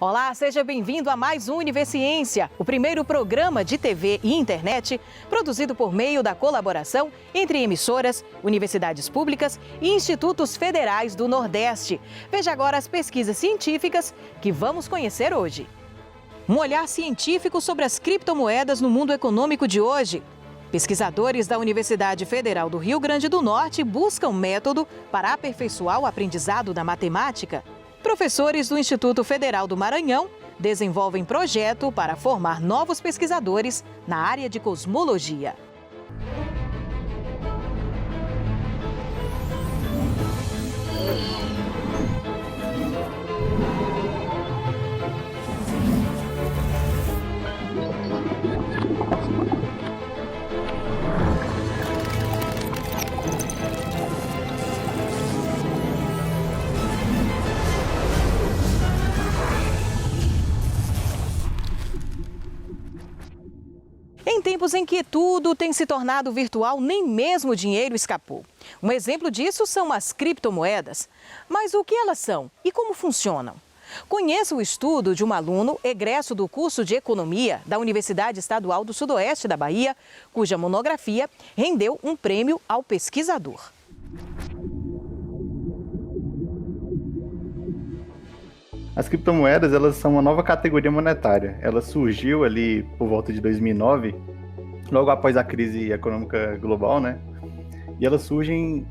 Olá, seja bem-vindo a mais um Universiência, o primeiro programa de TV e internet produzido por meio da colaboração entre emissoras, universidades públicas e institutos federais do Nordeste. Veja agora as pesquisas científicas que vamos conhecer hoje. Um olhar científico sobre as criptomoedas no mundo econômico de hoje. Pesquisadores da Universidade Federal do Rio Grande do Norte buscam método para aperfeiçoar o aprendizado da matemática. Professores do Instituto Federal do Maranhão desenvolvem projeto para formar novos pesquisadores na área de cosmologia. Em tempos em que tudo tem se tornado virtual, nem mesmo o dinheiro escapou. Um exemplo disso são as criptomoedas. Mas o que elas são e como funcionam? Conheça o estudo de um aluno egresso do curso de Economia da Universidade Estadual do Sudoeste da Bahia, cuja monografia rendeu um prêmio ao pesquisador. As criptomoedas, elas são uma nova categoria monetária. Ela surgiu ali por volta de 2009, logo após a crise econômica global, né? E elas surgem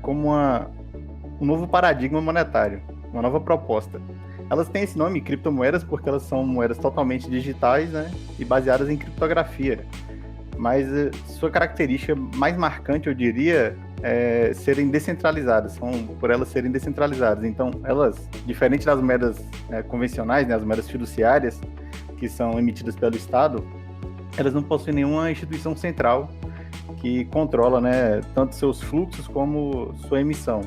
como um novo paradigma monetário, uma nova proposta. Elas têm esse nome, criptomoedas, porque elas são moedas totalmente digitais, né? E baseadas em criptografia. Mas sua característica mais marcante, eu diria, é serem descentralizadas, por elas serem descentralizadas. Então, elas, diferente das moedas convencionais, né, as moedas fiduciárias, que são emitidas pelo Estado, elas não possuem nenhuma instituição central que controla, né, tanto seus fluxos como sua emissão.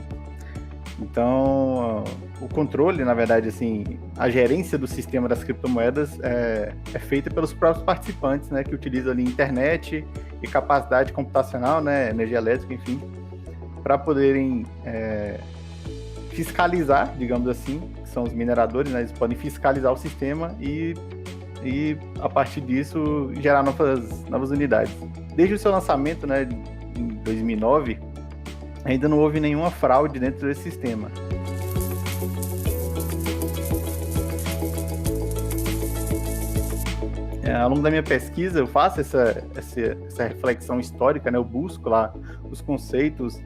Então, o controle, na verdade, assim, a gerência do sistema das criptomoedas é feita pelos próprios participantes, né, que utilizam ali internet e capacidade computacional, né, energia elétrica, enfim, para poderem fiscalizar, digamos assim, que são os mineradores, né, eles podem fiscalizar o sistema e a partir disso, gerar novas unidades. Desde o seu lançamento, né, em 2009, ainda não houve nenhuma fraude dentro desse sistema. Ao longo da minha pesquisa, eu faço essa reflexão histórica, né? Eu busco lá os conceitos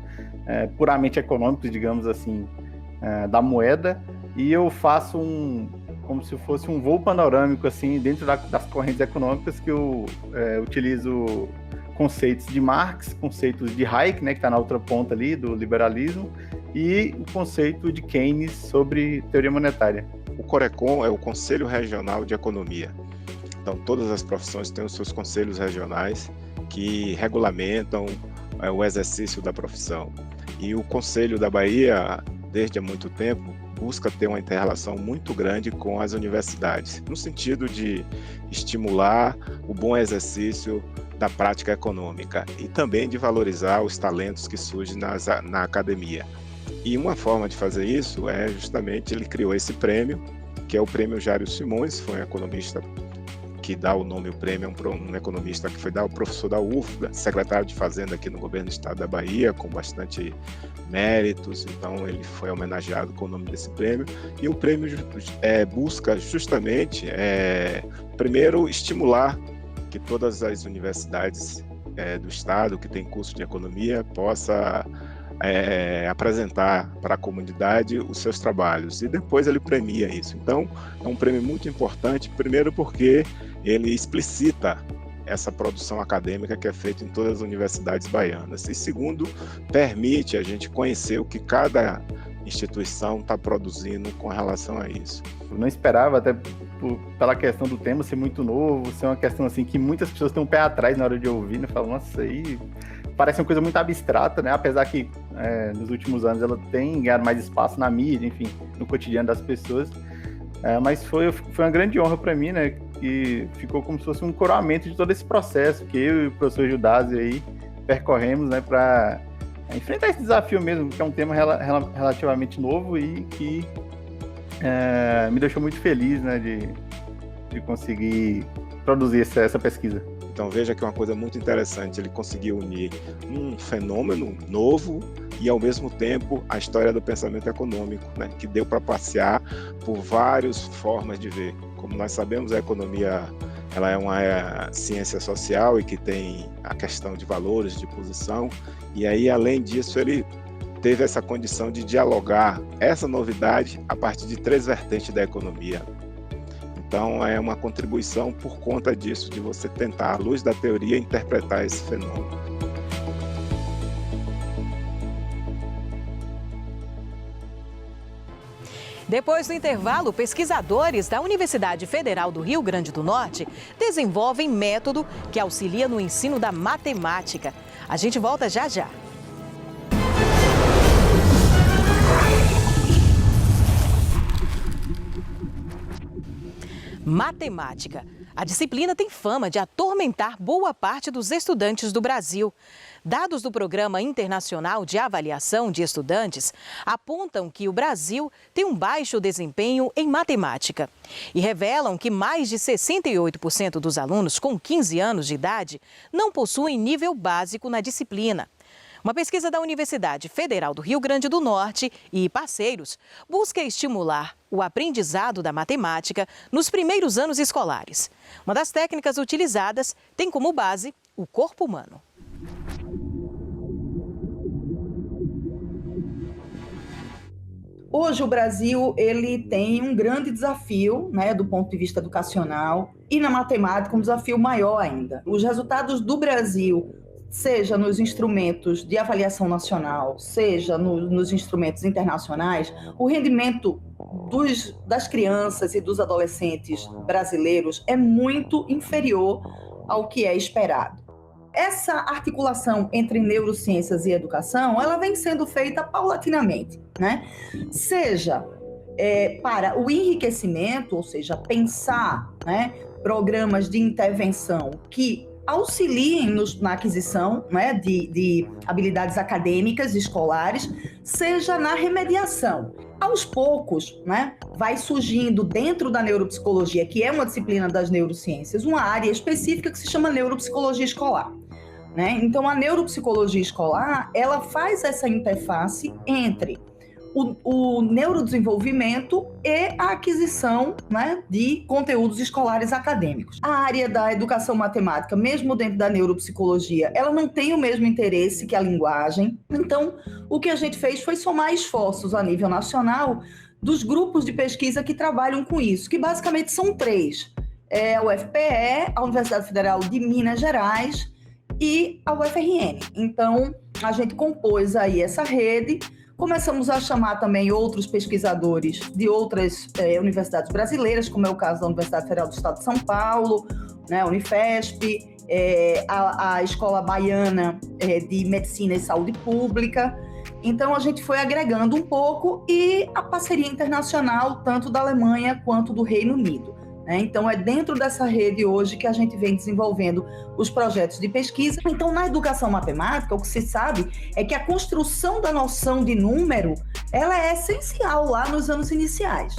puramente econômicos, digamos assim, da moeda, e eu faço como se fosse um voo panorâmico, assim, dentro das correntes econômicas, que eu utilizo conceitos de Marx, conceitos de Hayek, né, que está na outra ponta ali, do liberalismo, e o conceito de Keynes sobre teoria monetária. O CORECON é o Conselho Regional de Economia. Então, todas as profissões têm os seus conselhos regionais que regulamentam o exercício da profissão. E o Conselho da Bahia, desde há muito tempo, busca ter uma inter-relação muito grande com as universidades, no sentido de estimular o bom exercício da prática econômica e também de valorizar os talentos que surgem na academia. E uma forma de fazer isso é justamente, ele criou esse prêmio, que é o Prêmio Jário Simões, foi um economista que dá o nome, o prêmio, um economista que foi o professor da UFBA, secretário de Fazenda aqui no governo do estado da Bahia, com bastante méritos, então ele foi homenageado com o nome desse prêmio, e o prêmio busca justamente, primeiro, estimular que todas as universidades do estado que tem curso de economia possa apresentar para a comunidade os seus trabalhos, e depois ele premia isso. Então, é um prêmio muito importante, primeiro porque ele explicita essa produção acadêmica que é feita em todas as universidades baianas, e segundo, permite a gente conhecer o que cada instituição está produzindo com relação a isso. Eu não esperava, até pela questão do tema ser muito novo, ser uma questão assim que muitas pessoas têm um pé atrás na hora de ouvir, né? Falam, nossa, isso aí parece uma coisa muito abstrata, né? Apesar que nos últimos anos ela tem ganhado mais espaço na mídia, enfim, no cotidiano das pessoas. Mas foi uma grande honra para mim, né? Que ficou como se fosse um coroamento de todo esse processo que eu e o professor Judásio aí percorremos, né? Para enfrentar esse desafio mesmo, que é um tema relativamente novo e que me deixou muito feliz, né, de conseguir produzir essa pesquisa. Então veja que é uma coisa muito interessante, ele conseguiu unir um fenômeno novo e ao mesmo tempo a história do pensamento econômico, né, que deu para passear por várias formas de ver. Como nós sabemos, a economia ela é uma ciência social e que tem a questão de valores, de posição, e aí além disso ele teve essa condição de dialogar essa novidade a partir de 3 vertentes da economia. Então, é uma contribuição por conta disso, de você tentar, à luz da teoria, interpretar esse fenômeno. Depois do intervalo, pesquisadores da Universidade Federal do Rio Grande do Norte desenvolvem método que auxilia no ensino da matemática. A gente volta já já. Matemática. A disciplina tem fama de atormentar boa parte dos estudantes do Brasil. Dados do Programa Internacional de Avaliação de Estudantes apontam que o Brasil tem um baixo desempenho em matemática e revelam que mais de 68% dos alunos com 15 anos de idade não possuem nível básico na disciplina. Uma pesquisa da Universidade Federal do Rio Grande do Norte e parceiros busca estimular o aprendizado da matemática nos primeiros anos escolares. Uma das técnicas utilizadas tem como base o corpo humano. Hoje o Brasil ele tem um grande desafio, né, do ponto de vista educacional, e na matemática um desafio maior ainda. Os resultados do Brasil, seja nos instrumentos de avaliação nacional, seja nos instrumentos internacionais, o rendimento das crianças e dos adolescentes brasileiros é muito inferior ao que é esperado. Essa articulação entre neurociências e educação, ela vem sendo feita paulatinamente, né? Seja para o enriquecimento, ou seja, pensar, né, programas de intervenção que auxiliem na aquisição, né, de habilidades acadêmicas escolares, seja na remediação. Aos poucos, né, vai surgindo dentro da neuropsicologia, que é uma disciplina das neurociências, uma área específica que se chama neuropsicologia escolar. Né? Então, a neuropsicologia escolar, ela faz essa interface entre o neurodesenvolvimento e a aquisição, né, de conteúdos escolares acadêmicos. A área da educação matemática, mesmo dentro da neuropsicologia, ela não tem o mesmo interesse que a linguagem. Então, o que a gente fez foi somar esforços a nível nacional dos grupos de pesquisa que trabalham com isso, que basicamente são 3. A UFPE, a Universidade Federal de Minas Gerais e a UFRN. Então, a gente compôs aí essa rede. Começamos a chamar também outros pesquisadores de outras universidades brasileiras, como é o caso da Universidade Federal do Estado de São Paulo, né, a Unifesp, a Escola Baiana de Medicina e Saúde Pública. Então, a gente foi agregando um pouco e a parceria internacional, tanto da Alemanha quanto do Reino Unido. Então, é dentro dessa rede hoje que a gente vem desenvolvendo os projetos de pesquisa. Então, na educação matemática, o que se sabe é que a construção da noção de número, ela é essencial lá nos anos iniciais.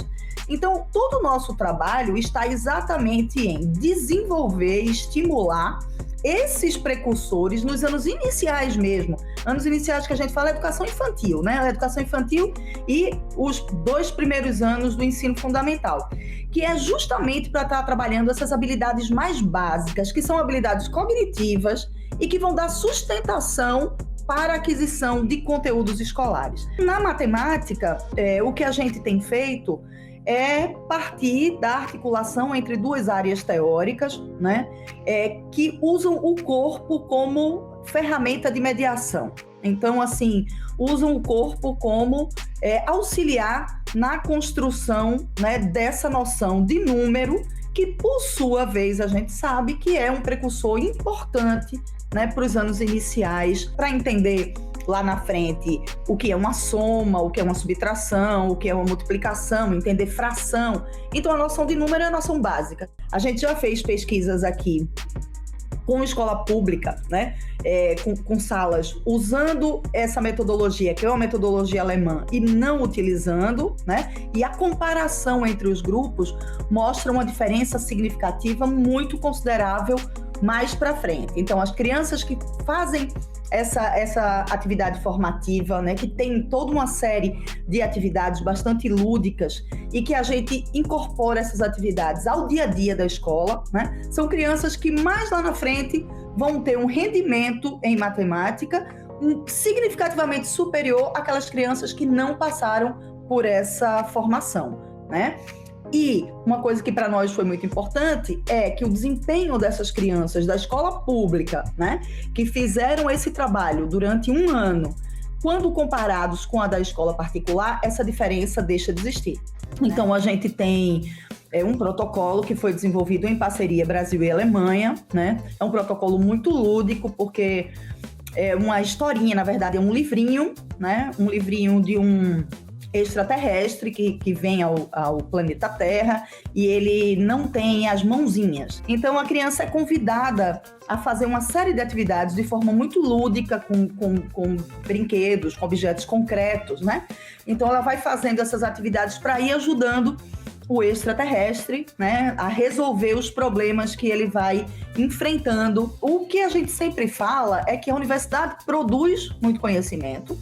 Então, todo o nosso trabalho está exatamente em desenvolver e estimular esses precursores nos anos iniciais mesmo. Anos iniciais que a gente fala é educação infantil, né? A educação infantil e os 2 primeiros anos do ensino fundamental, que é justamente para estar trabalhando essas habilidades mais básicas, que são habilidades cognitivas e que vão dar sustentação para a aquisição de conteúdos escolares. Na matemática, o que a gente tem feito é partir da articulação entre 2 áreas teóricas, né, que usam o corpo como ferramenta de mediação. Então, assim, usam o corpo como auxiliar na construção, né, dessa noção de número, que, por sua vez, a gente sabe que é um precursor importante, né, para os anos iniciais, para entender lá na frente o que é uma soma, o que é uma subtração, o que é uma multiplicação, entender fração. Então, a noção de número é a noção básica. A gente já fez pesquisas aqui com escola pública, né? Com salas usando essa metodologia, que é uma metodologia alemã, e não utilizando, né? E a comparação entre os grupos mostra uma diferença significativa muito considerável mais para frente. Então, as crianças que fazem essa atividade formativa, né, que tem toda uma série de atividades bastante lúdicas e que a gente incorpora essas atividades ao dia a dia da escola, né, são crianças que mais lá na frente vão ter um rendimento em matemática significativamente superior àquelas crianças que não passaram por essa formação, né? E uma coisa que para nós foi muito importante é que o desempenho dessas crianças da escola pública, né, que fizeram esse trabalho durante um ano, quando comparados com a da escola particular, essa diferença deixa de existir. Então, a gente tem um protocolo que foi desenvolvido em parceria Brasil e Alemanha, né? É um protocolo muito lúdico, porque é uma historinha, na verdade, é um livrinho, né? Um livrinho de um extraterrestre que vem ao planeta Terra e ele não tem as mãozinhas. Então a criança é convidada a fazer uma série de atividades de forma muito lúdica, com brinquedos, com objetos concretos, né? Então ela vai fazendo essas atividades para ir ajudando o extraterrestre, né, a resolver os problemas que ele vai enfrentando. O que a gente sempre fala é que a universidade produz muito conhecimento,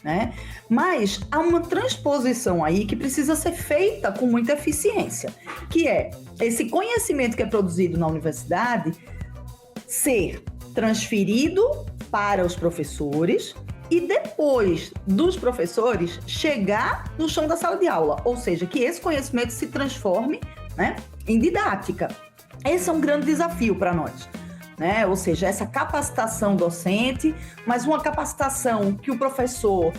né? Mas há uma transposição aí que precisa ser feita com muita eficiência, que é esse conhecimento que é produzido na universidade ser transferido para os professores e depois dos professores chegar no chão da sala de aula, ou seja, que esse conhecimento se transforme, né, em didática. Esse é um grande desafio para nós, né? Ou seja, essa capacitação docente, mas uma capacitação que o professor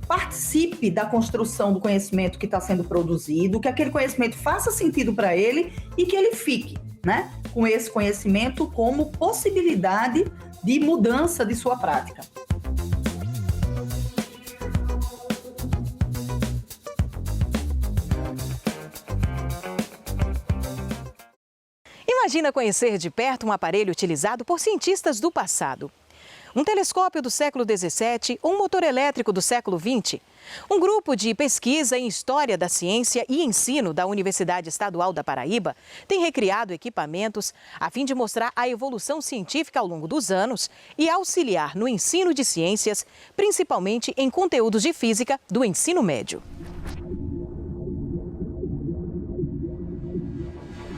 participe da construção do conhecimento que está sendo produzido, que aquele conhecimento faça sentido para ele e que ele fique, né, com esse conhecimento como possibilidade de mudança de sua prática. Imagina conhecer de perto um aparelho utilizado por cientistas do passado. Um telescópio do século XVII ou um motor elétrico do século XX. Um grupo de pesquisa em História da Ciência e Ensino da Universidade Estadual da Paraíba tem recriado equipamentos a fim de mostrar a evolução científica ao longo dos anos e auxiliar no ensino de ciências, principalmente em conteúdos de física do ensino médio.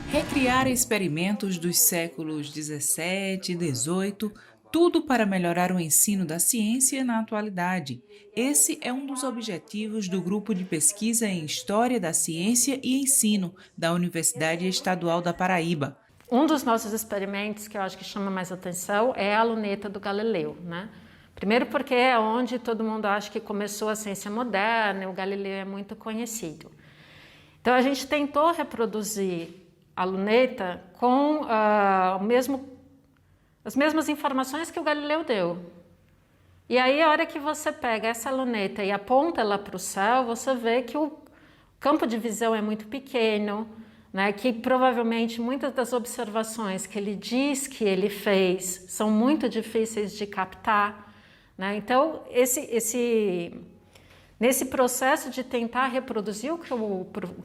Recriar experimentos dos séculos 17 e 18, tudo para melhorar o ensino da ciência na atualidade. Esse é um dos objetivos do Grupo de Pesquisa em História da Ciência e Ensino da Universidade Estadual da Paraíba. Um dos nossos experimentos que eu acho que chama mais atenção é a luneta do Galileu, né? Primeiro porque é onde todo mundo acha que começou a ciência moderna, e o Galileu é muito conhecido. Então a gente tentou reproduzir a luneta com as mesmas informações que o Galileu deu. E aí, a hora que você pega essa luneta e aponta ela para o céu, você vê que o campo de visão é muito pequeno, né? Que provavelmente muitas das observações que ele diz que ele fez são muito difíceis de captar, né? Então, nesse processo de tentar reproduzir o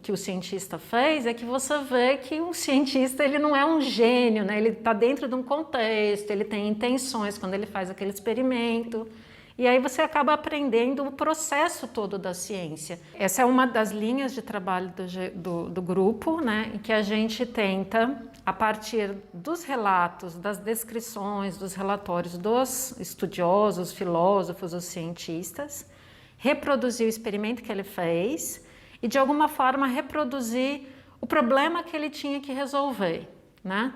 que o cientista fez, é que você vê que o cientista ele não é um gênio, né? Ele está dentro de um contexto, ele tem intenções quando ele faz aquele experimento, e aí você acaba aprendendo o processo todo da ciência. Essa é uma das linhas de trabalho do grupo, né? Em que a gente tenta, a partir dos relatos, das descrições, dos relatórios dos estudiosos, filósofos, os cientistas, reproduzir o experimento que ele fez e, de alguma forma, reproduzir o problema que ele tinha que resolver, né?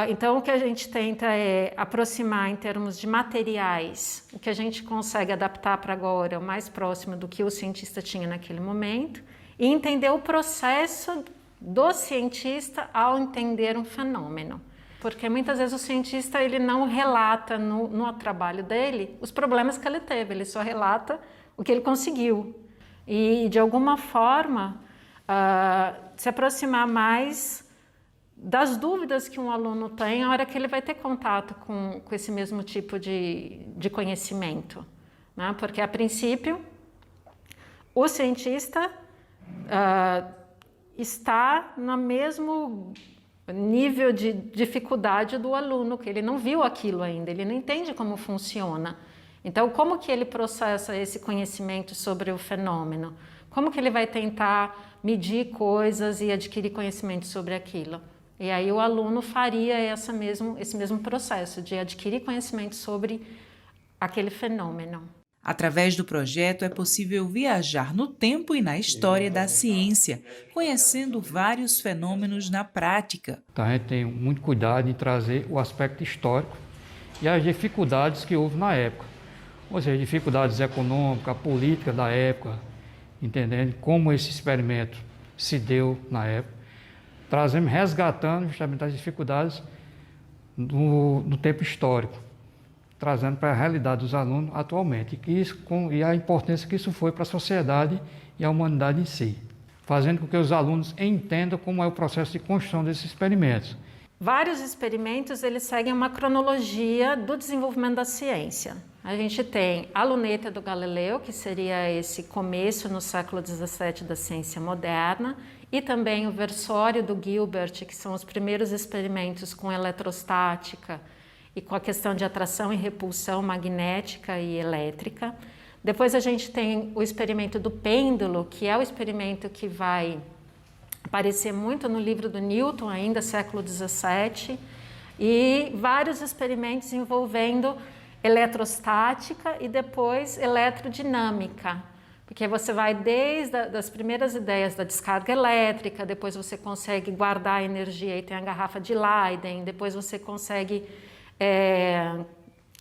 Então, o que a gente tenta é aproximar, em termos de materiais, o que a gente consegue adaptar para agora, o mais próximo do que o cientista tinha naquele momento, e entender o processo do cientista ao entender um fenômeno. Porque muitas vezes o cientista ele não relata no trabalho dele os problemas que ele teve, ele só relata o que ele conseguiu. E, de alguma forma, se aproximar mais das dúvidas que um aluno tem na hora que ele vai ter contato com esse mesmo tipo de conhecimento, né? Porque, a princípio, o cientista está no mesmo nível de dificuldade do aluno, que ele não viu aquilo ainda, ele não entende como funciona. Então, como que ele processa esse conhecimento sobre o fenômeno? Como que ele vai tentar medir coisas e adquirir conhecimento sobre aquilo? E aí o aluno faria esse mesmo processo de adquirir conhecimento sobre aquele fenômeno. Através do projeto é possível viajar no tempo e na história da ciência, conhecendo vários fenômenos na prática. Então, a gente tem muito cuidado em trazer o aspecto histórico e as dificuldades que houve na época. Ou seja, dificuldades econômicas, políticas da época, entendendo como esse experimento se deu na época, resgatando justamente as dificuldades do tempo histórico, trazendo para a realidade dos alunos atualmente, e a importância que isso foi para a sociedade e a humanidade em si, fazendo com que os alunos entendam como é o processo de construção desses experimentos. Vários experimentos eles seguem uma cronologia do desenvolvimento da ciência. A gente tem a luneta do Galileu, que seria esse começo no século XVII da ciência moderna, e também o versório do Gilbert, que são os primeiros experimentos com eletrostática e com a questão de atração e repulsão magnética e elétrica. Depois a gente tem o experimento do pêndulo, que é o experimento que vai aparecer muito no livro do Newton, ainda século XVII, e vários experimentos envolvendo eletrostática e depois eletrodinâmica, porque você vai desde as primeiras ideias da descarga elétrica, depois você consegue guardar a energia e tem a garrafa de Leyden, depois você consegue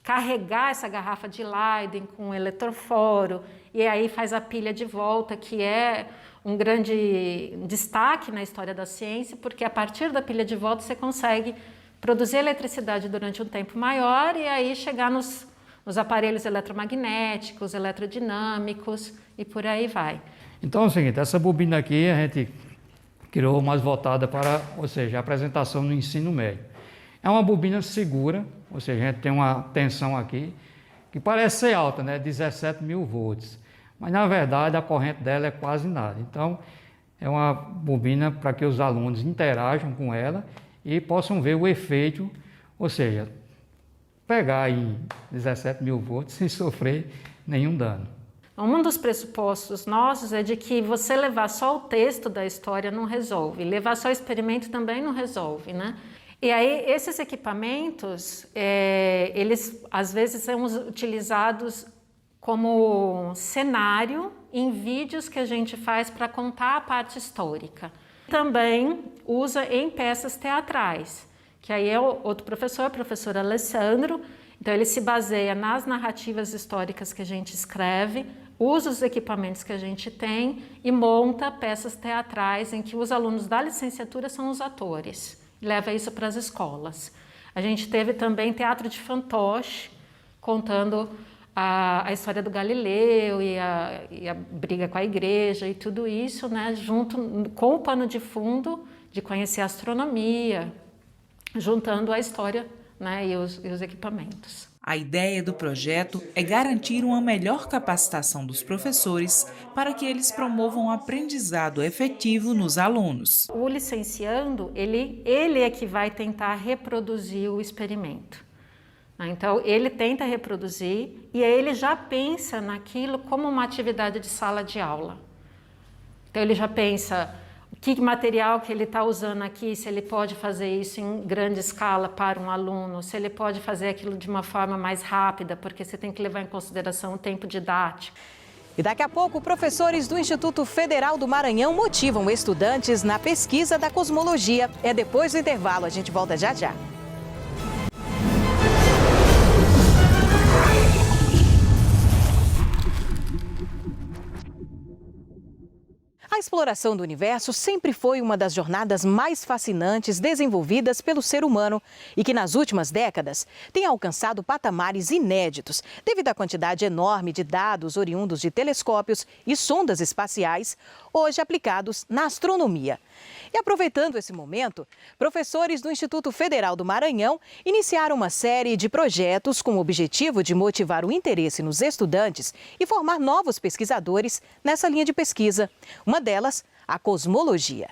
carregar essa garrafa de Leyden com um eletroforo, e aí faz a pilha de volta, que é um grande destaque na história da ciência, porque a partir da pilha de volta você consegue produzir eletricidade durante um tempo maior e aí chegar nos aparelhos eletromagnéticos, eletrodinâmicos e por aí vai. Então é o seguinte, essa bobina aqui a gente criou mais voltada para, ou seja, a apresentação no ensino médio. É uma bobina segura, ou seja, a gente tem uma tensão aqui que parece ser alta, né, 17.000 volts, mas na verdade a corrente dela é quase nada. Então é uma bobina para que os alunos interajam com ela e possam ver o efeito, ou seja, pegar em 17.000 volts sem sofrer nenhum dano. Um dos pressupostos nossos é de que você levar só o texto da história não resolve, levar só o experimento também não resolve, né? E aí esses equipamentos, eles às vezes são utilizados como cenário em vídeos que a gente faz para contar a parte histórica. Também usa em peças teatrais, que aí é outro professor, o professor Alessandro. Então ele se baseia nas narrativas históricas que a gente escreve, usa os equipamentos que a gente tem e monta peças teatrais em que os alunos da licenciatura são os atores. Leva isso para as escolas. A gente teve também teatro de fantoche, contando a história do Galileu e a briga com a igreja e tudo isso, né, junto com o pano de fundo de conhecer a astronomia, juntando a história, né, e os equipamentos. A ideia do projeto é garantir uma melhor capacitação dos professores para que eles promovam o aprendizado efetivo nos alunos. O licenciando, ele é que vai tentar reproduzir o experimento. Então, ele tenta reproduzir e aí ele já pensa naquilo como uma atividade de sala de aula. Então, ele já pensa que material que ele está usando aqui, se ele pode fazer isso em grande escala para um aluno, se ele pode fazer aquilo de uma forma mais rápida, porque você tem que levar em consideração o tempo didático. E daqui a pouco, professores do Instituto Federal do Maranhão motivam estudantes na pesquisa da cosmologia. É depois do intervalo, a gente volta já já. A exploração do universo sempre foi uma das jornadas mais fascinantes desenvolvidas pelo ser humano e que nas últimas décadas tem alcançado patamares inéditos devido à quantidade enorme de dados oriundos de telescópios e sondas espaciais hoje aplicados na astronomia. E aproveitando esse momento, professores do Instituto Federal do Maranhão iniciaram uma série de projetos com o objetivo de motivar o interesse nos estudantes e formar novos pesquisadores nessa linha de pesquisa. Uma delas, a cosmologia.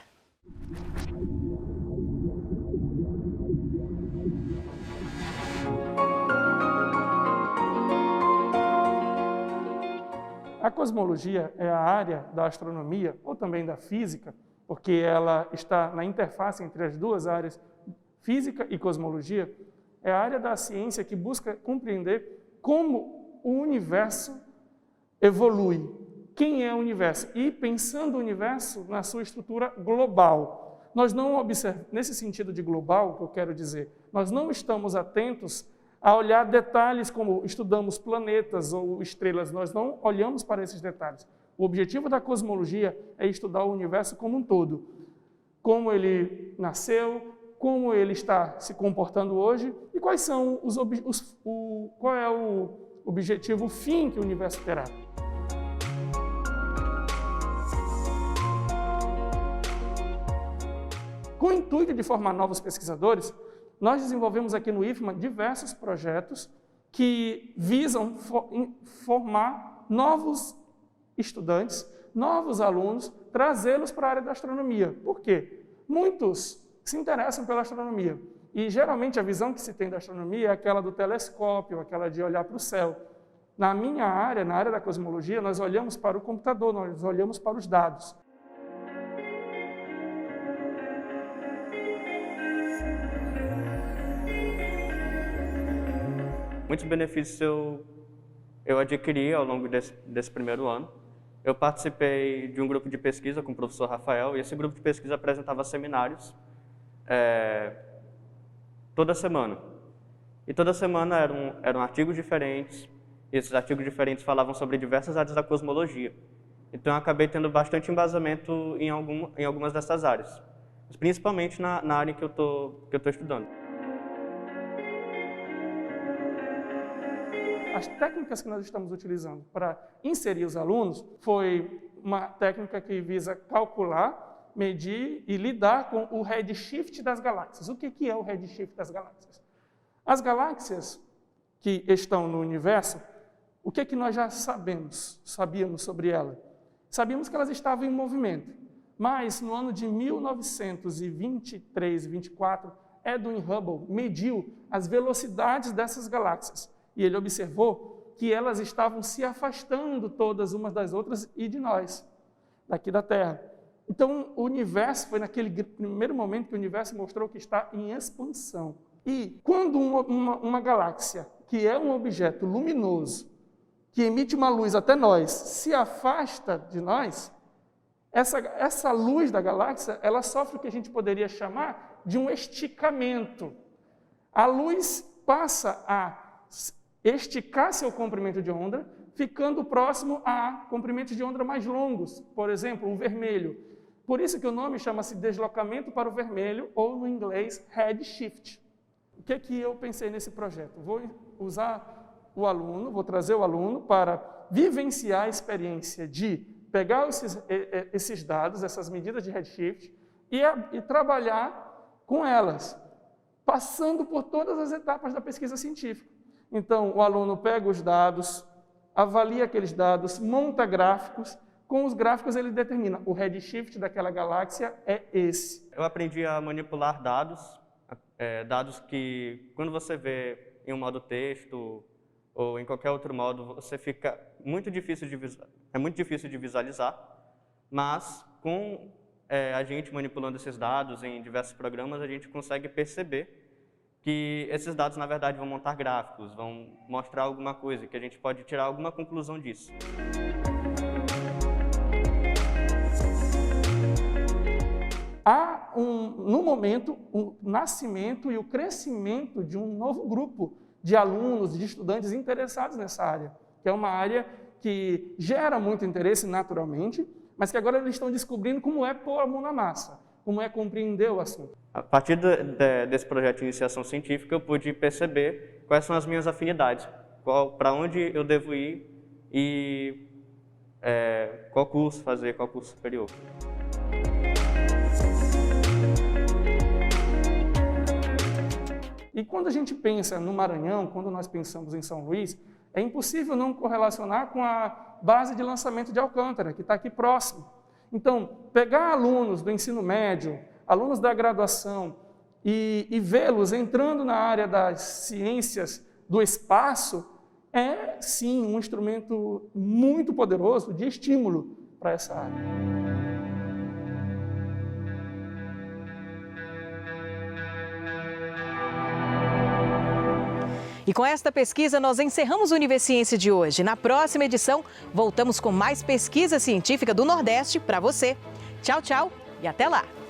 A cosmologia é a área da astronomia, ou também da física, porque ela está na interface entre as duas áreas, física e cosmologia, é a área da ciência que busca compreender como o universo evolui, quem é o universo, e pensando o universo na sua estrutura global. Nós não observamos, nesse sentido de global, que eu quero dizer, nós não estamos atentos a olhar detalhes como estudamos planetas ou estrelas, nós não olhamos para esses detalhes. O objetivo da cosmologia é estudar o universo como um todo. Como ele nasceu, como ele está se comportando hoje e quais são qual é o objetivo, o fim que o universo terá. Com o intuito de formar novos pesquisadores, nós desenvolvemos aqui no IFMA diversos projetos que visam formar novos estudantes, novos alunos, trazê-los para a área da astronomia. Por quê? Muitos se interessam pela astronomia e geralmente a visão que se tem da astronomia é aquela do telescópio, aquela de olhar para o céu. Na minha área, na área da cosmologia, nós olhamos para o computador, nós olhamos para os dados. Muitos benefícios eu adquiri ao longo desse primeiro ano. Eu participei de um grupo de pesquisa com o professor Rafael, e esse grupo de pesquisa apresentava seminários toda semana. E toda semana eram artigos diferentes, e esses artigos diferentes falavam sobre diversas áreas da cosmologia. Então eu acabei tendo bastante embasamento em algumas dessas áreas, principalmente na área que eu tô estudando. As técnicas que nós estamos utilizando para inserir os alunos foi uma técnica que visa calcular, medir e lidar com o redshift das galáxias. O que é o redshift das galáxias? As galáxias que estão no universo, o que nós já sabíamos sobre ela? Sabíamos que elas estavam em movimento, mas no ano de 1923 e 24, Edwin Hubble mediu as velocidades dessas galáxias. E ele observou que elas estavam se afastando todas umas das outras e de nós, daqui da Terra. Então, o universo foi naquele primeiro momento que o universo mostrou que está em expansão. E quando uma galáxia, que é um objeto luminoso, que emite uma luz até nós, se afasta de nós, essa luz da galáxia, ela sofre o que a gente poderia chamar de um esticamento. A luz passa a esticar seu comprimento de onda, ficando próximo a comprimentos de onda mais longos, por exemplo, o vermelho. Por isso que o nome chama-se deslocamento para o vermelho, ou no inglês, redshift. O que eu pensei nesse projeto? Vou usar o aluno, vou trazer o aluno para vivenciar a experiência de pegar esses dados, essas medidas de redshift, e trabalhar com elas, passando por todas as etapas da pesquisa científica. Então, o aluno pega os dados, avalia aqueles dados, monta gráficos. Com os gráficos, ele determina o redshift daquela galáxia é esse. Eu aprendi a manipular dados, dados que, quando você vê em um modo texto ou em qualquer outro modo, você fica é muito difícil de visualizar, mas com a gente manipulando esses dados em diversos programas, a gente consegue perceber que esses dados, na verdade, vão montar gráficos, vão mostrar alguma coisa, que a gente pode tirar alguma conclusão disso. Há, no momento, o nascimento e o crescimento de um novo grupo de alunos, de estudantes interessados nessa área, que é uma área que gera muito interesse naturalmente, mas que agora eles estão descobrindo como é pôr a mão na massa, como é compreender o assunto. A partir desse projeto de iniciação científica, eu pude perceber quais são as minhas afinidades, para onde eu devo ir e qual curso fazer, qual curso superior. E quando a gente pensa no Maranhão, quando nós pensamos em São Luís, é impossível não correlacionar com a base de lançamento de Alcântara, que está aqui próximo. Então, pegar alunos do ensino médio, alunos da graduação, e vê-los entrando na área das ciências do espaço, é sim um instrumento muito poderoso de estímulo para essa área. E com esta pesquisa, nós encerramos o Universiciência de hoje. Na próxima edição, voltamos com mais pesquisa científica do Nordeste para você. Tchau, tchau e até lá!